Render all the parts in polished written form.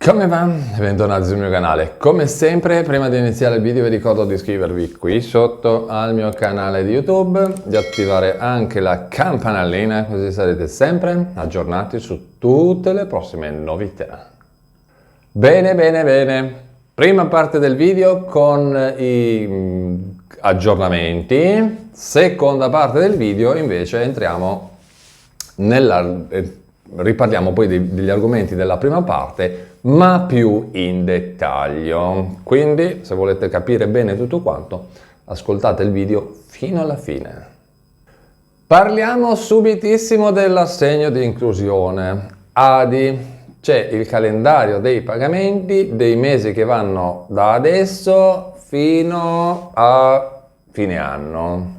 Come va? Bentornati sul mio canale. Come sempre, prima di iniziare il video vi ricordo di iscrivervi qui sotto al mio canale di YouTube, di attivare anche la campanellina così sarete sempre aggiornati su tutte le prossime novità. Bene. Prima parte del video con i aggiornamenti, seconda parte del video invece entriamo riparliamo poi degli argomenti della prima parte, ma più in dettaglio. Quindi, se volete capire bene tutto quanto, ascoltate il video fino alla fine. Parliamo subitissimo dell'assegno di inclusione. ADI. C'è il calendario dei pagamenti dei mesi che vanno da adesso fino a fine anno.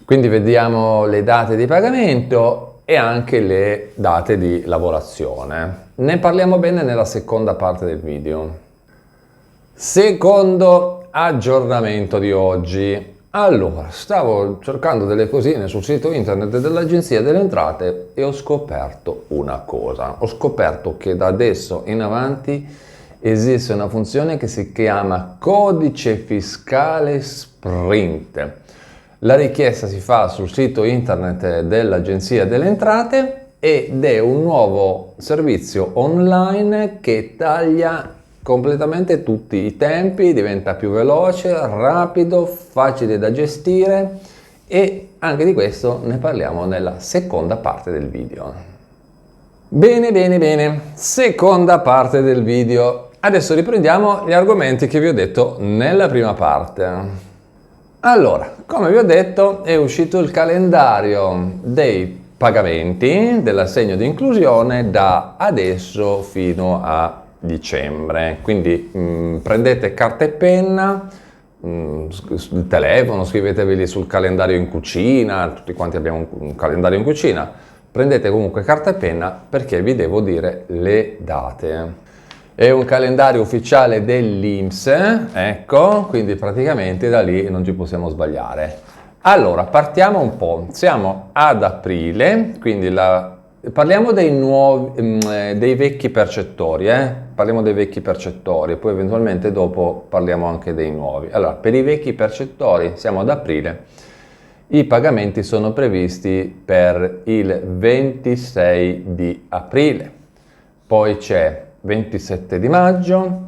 Quindi vediamo le date di pagamento e anche le date di lavorazione. Ne parliamo bene nella seconda parte del video. Secondo aggiornamento di oggi. Allora, stavo cercando delle cosine sul sito internet dell'Agenzia delle Entrate e ho scoperto una cosa. Ho scoperto che da adesso in avanti esiste una funzione che si chiama codice fiscale sprint. La richiesta si fa sul sito internet dell'Agenzia delle Entrate ed è un nuovo servizio online che taglia completamente tutti i tempi, diventa più veloce, rapido, facile da gestire e anche di questo ne parliamo nella seconda parte del video. Bene, seconda parte del video. Adesso riprendiamo gli argomenti che vi ho detto nella prima parte. Allora, come vi ho detto, è uscito il calendario dei pagamenti dell'assegno di inclusione da adesso fino a dicembre. Quindi prendete carta e penna, il telefono, scriveteveli sul calendario in cucina, tutti quanti abbiamo un calendario in cucina. Prendete comunque carta e penna perché vi devo dire le date. È un calendario ufficiale dell'INPS, ecco, quindi praticamente da lì non ci possiamo sbagliare. Allora, partiamo un po', siamo ad aprile, quindi parliamo dei vecchi percettori, parliamo dei vecchi percettori, poi eventualmente dopo parliamo anche dei nuovi. Allora, per i vecchi percettori siamo ad aprile, i pagamenti sono previsti per il 26 di aprile, poi c'è 27 di maggio,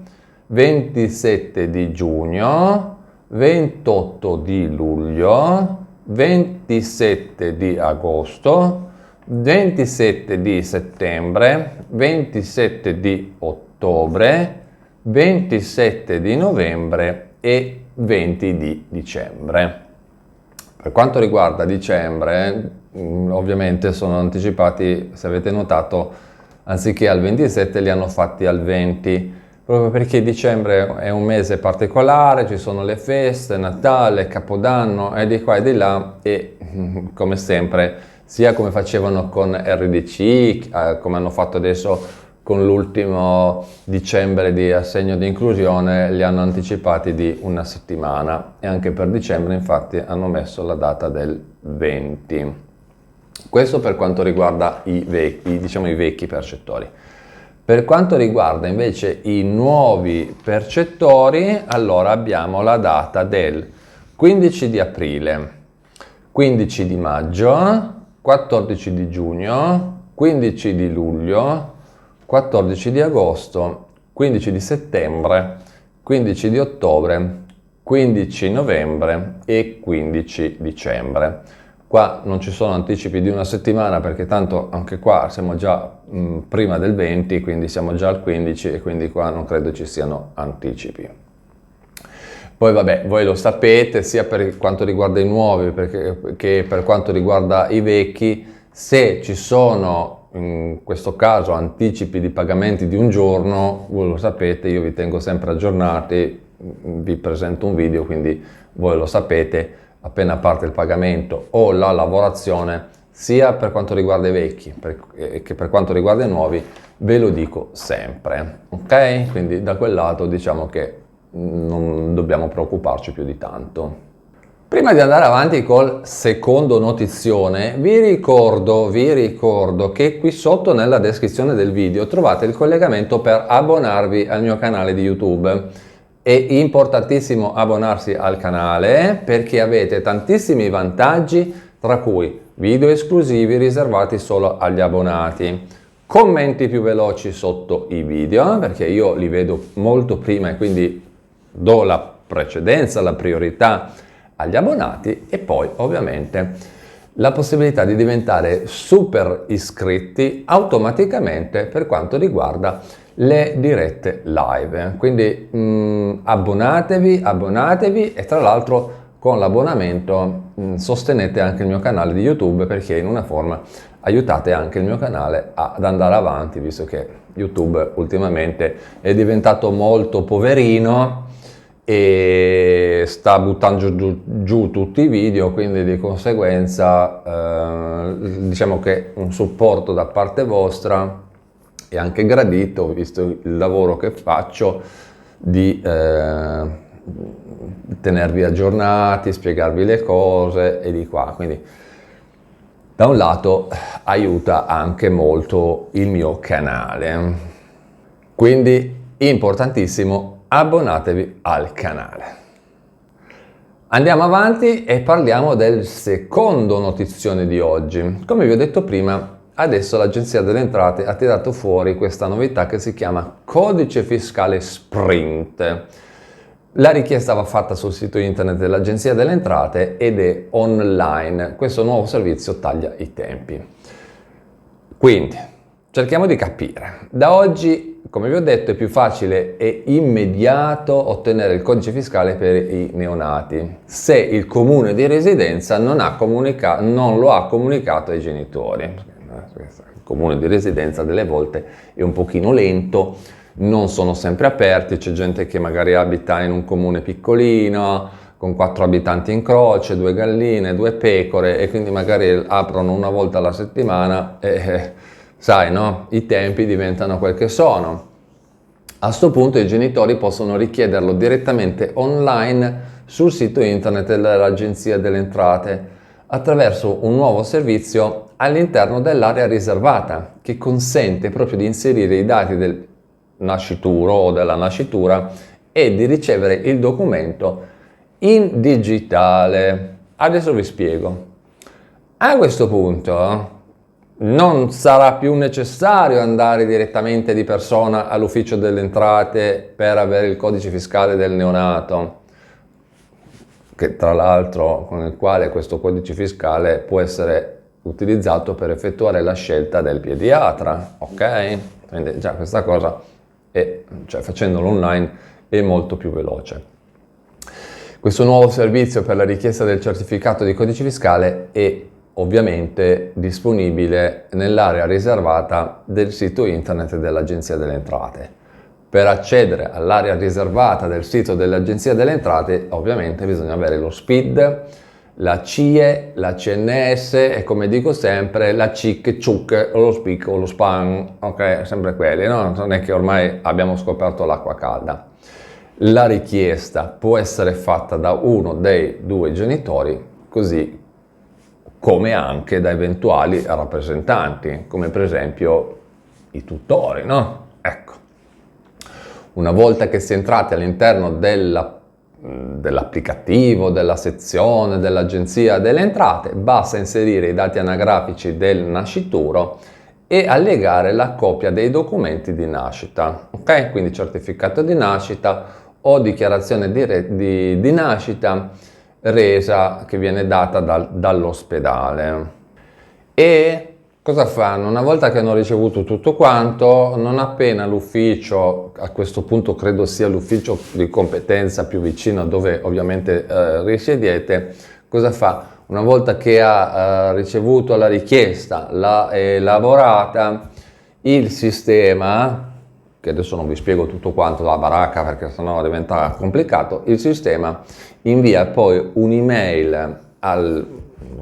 27 di giugno, 28 di luglio, 27 di agosto, 27 di settembre, 27 di ottobre, 27 di novembre e 20 di dicembre. Per quanto riguarda dicembre, ovviamente sono anticipati, se avete notato, anziché al 27 li hanno fatti al 20, proprio perché dicembre è un mese particolare, ci sono le feste, Natale, Capodanno e di qua e di là e come sempre, sia come facevano con RDC, come hanno fatto adesso con l'ultimo dicembre di assegno di inclusione, li hanno anticipati di una settimana e anche per dicembre infatti hanno messo la data del 20. Questo per quanto riguarda i vecchi percettori. Per quanto riguarda invece i nuovi percettori, allora abbiamo la data del 15 di aprile, 15 di maggio, 14 di giugno, 15 di luglio, 14 di agosto, 15 di settembre, 15 di ottobre, 15 novembre e 15 dicembre. Qua non ci sono anticipi di una settimana perché tanto anche qua siamo già prima del 20, quindi siamo già al 15 e quindi qua non credo ci siano anticipi. Poi vabbè, voi lo sapete sia per quanto riguarda i nuovi che per quanto riguarda i vecchi, se ci sono in questo caso anticipi di pagamenti di un giorno, voi lo sapete, io vi tengo sempre aggiornati, vi presento un video, quindi voi lo sapete. Appena parte il pagamento o la lavorazione, sia per quanto riguarda i vecchi che per quanto riguarda i nuovi, ve lo dico sempre, ok? Quindi da quel lato diciamo che non dobbiamo preoccuparci più di tanto. Prima di andare avanti col secondo notizione, vi ricordo che qui sotto nella descrizione del video trovate il collegamento per abbonarvi al mio canale di YouTube. È importantissimo abbonarsi al canale perché avete tantissimi vantaggi, tra cui video esclusivi riservati solo agli abbonati, commenti più veloci sotto i video, perché io li vedo molto prima e quindi do la precedenza, la priorità agli abbonati, e poi ovviamente la possibilità di diventare super iscritti automaticamente per quanto riguarda le dirette live. Quindi abbonatevi e tra l'altro con l'abbonamento sostenete anche il mio canale di YouTube, perché in una forma aiutate anche il mio canale ad andare avanti, visto che YouTube ultimamente è diventato molto poverino e sta buttando giù tutti i video, quindi di conseguenza diciamo che un supporto da parte vostra è anche gradito, visto il lavoro che faccio di tenervi aggiornati, spiegarvi le cose e di qua. Quindi da un lato aiuta anche molto il mio canale, quindi importantissimo, abbonatevi al canale. Andiamo avanti e parliamo del secondo notizione di oggi. Come vi ho detto prima, adesso l'Agenzia delle Entrate ha tirato fuori questa novità che si chiama Codice Fiscale Sprint. La richiesta va fatta sul sito internet dell'Agenzia delle Entrate ed è online. Questo nuovo servizio taglia i tempi. Quindi, cerchiamo di capire. Da oggi, come vi ho detto, è più facile e immediato ottenere il codice fiscale per i neonati se il comune di residenza non lo ha comunicato ai genitori. Il comune di residenza delle volte è un pochino lento, non sono sempre aperti, c'è gente che magari abita in un comune piccolino, con 4 abitanti in croce, 2 galline, 2 pecore, e quindi magari aprono una volta alla settimana e sai, no? I tempi diventano quel che sono. A questo punto i genitori possono richiederlo direttamente online sul sito internet dell'Agenzia delle Entrate attraverso un nuovo servizio all'interno dell'area riservata che consente proprio di inserire i dati del nascituro o della nascitura e di ricevere il documento in digitale. Adesso vi spiego. A questo punto non sarà più necessario andare direttamente di persona all'ufficio delle entrate per avere il codice fiscale del neonato, che tra l'altro con il quale questo codice fiscale può essere utilizzato per effettuare la scelta del pediatra, ok? Quindi già questa cosa facendolo online è molto più veloce. Questo nuovo servizio per la richiesta del certificato di codice fiscale è ovviamente disponibile nell'area riservata del sito internet dell'Agenzia delle Entrate. Per accedere all'area riservata del sito dell'Agenzia delle Entrate ovviamente bisogna avere lo SPID, la CIE, la CNS e, come dico sempre, la CIC, CIUC o lo SPIC o lo SPAN, ok? Sempre quelli, no? Non è che ormai abbiamo scoperto l'acqua calda. La richiesta può essere fatta da uno dei 2 genitori, così come anche da eventuali rappresentanti, come per esempio i tutori, no? Ecco. Una volta che si è entrati all'interno dell'applicativo, della sezione dell'Agenzia delle Entrate, basta inserire i dati anagrafici del nascituro e allegare la copia dei documenti di nascita, ok? Quindi certificato di nascita o dichiarazione di nascita resa che viene data dall'ospedale. E cosa fanno? Una volta che hanno ricevuto tutto quanto, non appena l'ufficio, a questo punto credo sia l'ufficio di competenza più vicino a dove ovviamente risiedete, cosa fa? Una volta che ha ricevuto la richiesta, l'ha elaborata, il sistema, che adesso non vi spiego tutto quanto, la baracca perché sennò diventa complicato, il sistema invia poi un'email al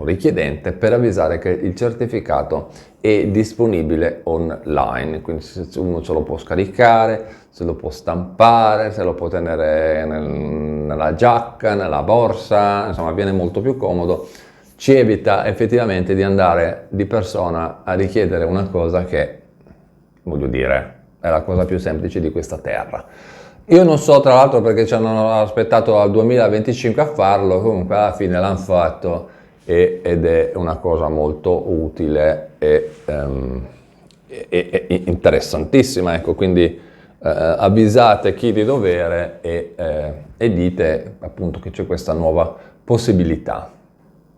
richiedente per avvisare che il certificato è disponibile online, quindi uno se lo può scaricare, se lo può stampare, se lo può tenere nella giacca, nella borsa, insomma viene molto più comodo, ci evita effettivamente di andare di persona a richiedere una cosa che, voglio dire, è la cosa più semplice di questa terra. Io non so tra l'altro perché ci hanno aspettato al 2025 a farlo, comunque alla fine l'hanno fatto ed è una cosa molto utile e interessantissima, ecco, quindi avvisate chi di dovere e dite appunto che c'è questa nuova possibilità.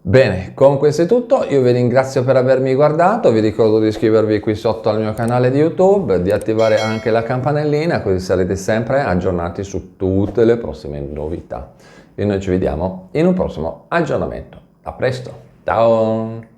Bene, con questo è tutto, io vi ringrazio per avermi guardato, vi ricordo di iscrivervi qui sotto al mio canale di YouTube, di attivare anche la campanellina così sarete sempre aggiornati su tutte le prossime novità. E noi ci vediamo in un prossimo aggiornamento. A presto, ciao!